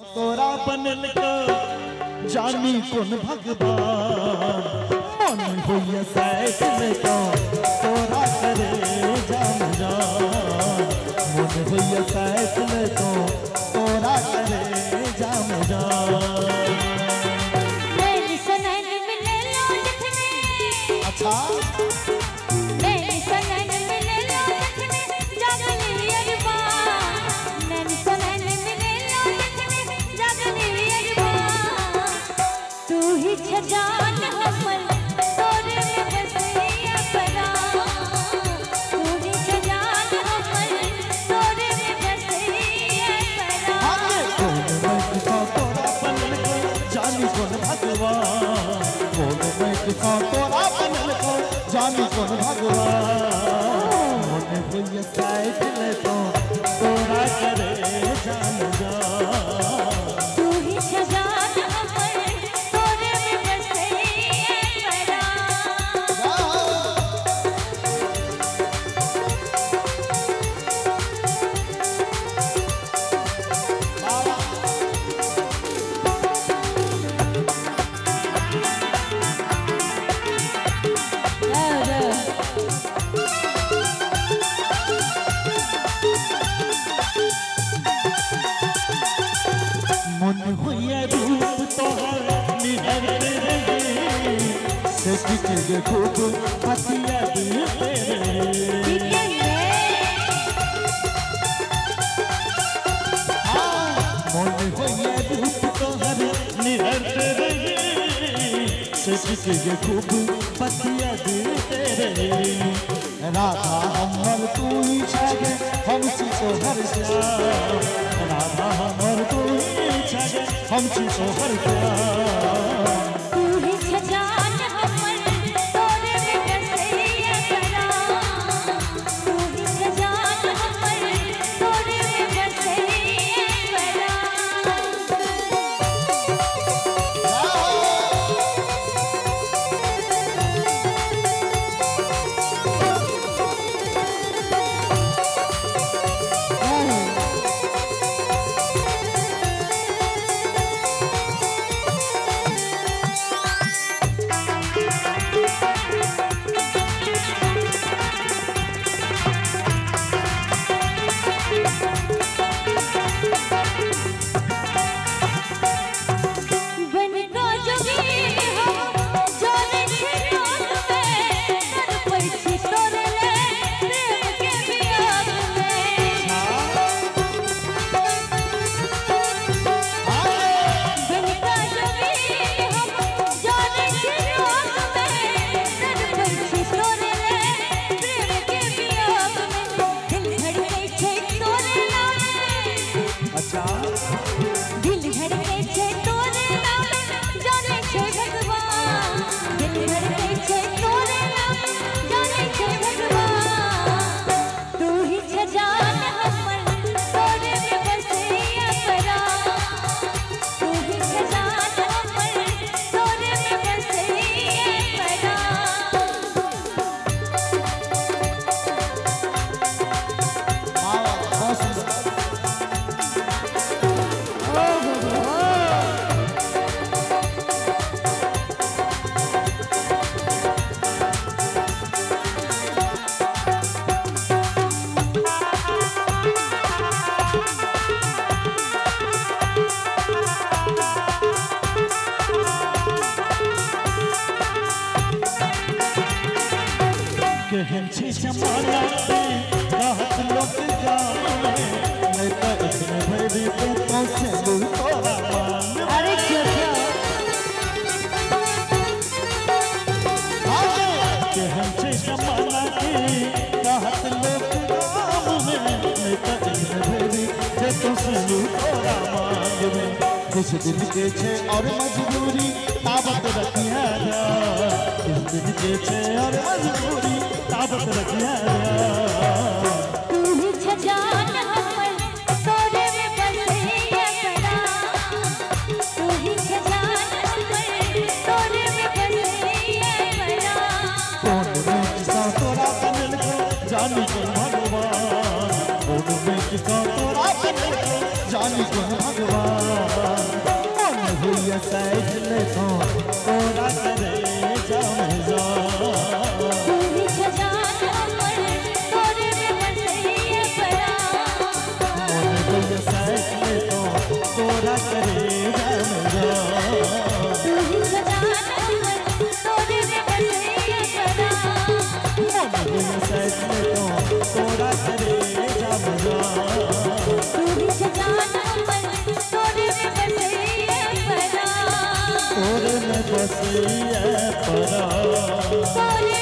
तोरा बनल को जानी कौन भगवान मन होइए सैकल को तोरा करे जान जान मन होइए सैकल को तोरा करे जान जान। अच्छा जान हमर तोरे में बसिया परा तू ही जान हमर तोरे में बसिया परा कौन मैं तोरा बनल को जानी कौन भगवान कौन मैं तोरा बनल को जानी कौन भगवान मन होइए सैकल को तोरा करे जान जान। तू ही जान हमर तोरे में बसिया परा मन हुए रूप तोहर निहर रहे सच के खूब हसिया दिल तेरे मन हुए रूप तोहर निहर रहे सच के खूब हसिया दिल तेरे राधा हमर तू ही छगे हम छी तोहर श्याम राधा हमर तू ही छगे हम छी तोहर श्याम। तू ही जान हमर तोरे में बसिया परा तू ही जान हमर तोरे में बसिया परा दिल धड़के छे तोरे नाम जाने छे भगवान दिल धड़के छे तोरे नाम जाने छे भगवान तू ही जान हमर तोरे में बसिया परा तू ही जान हमर तोरे में बसिया परा कहन छे जमाना कहत लोग जाने नहीं तो इतने भरी पे तो से तोरा मान। अरे क्या कहन छे जमाना कहत लोग जाने नहीं तो इतने भरी पे तो से तोरा मान। कुछ दिन के छे और मजबूरी ताबत रखिया कुछ दिन के छे और मजबूरी ताबत रखिया तू ही जान हमर तोरे में बसिया परा तू ही जान हमर तोरे में बसिया परा कौन मैं किसा तोरा बनल को जानी कौन भगवान कौन मैं किसा तोरा बनल को जानी कौन भगवान। कोई साइड ले तो तोरा करे जाम जा तू ही सजान अमर तोरे में बसैया परा मन कोई साइड ले तो तोरा करे जाम जा तू ही सजान अमर तोरे में बसैया परा मन कोई साइड ले तो तोरा करे जाम जा तू ही सजान अमर तोरे में बसैया परा तोरे में बसैया परा तोरे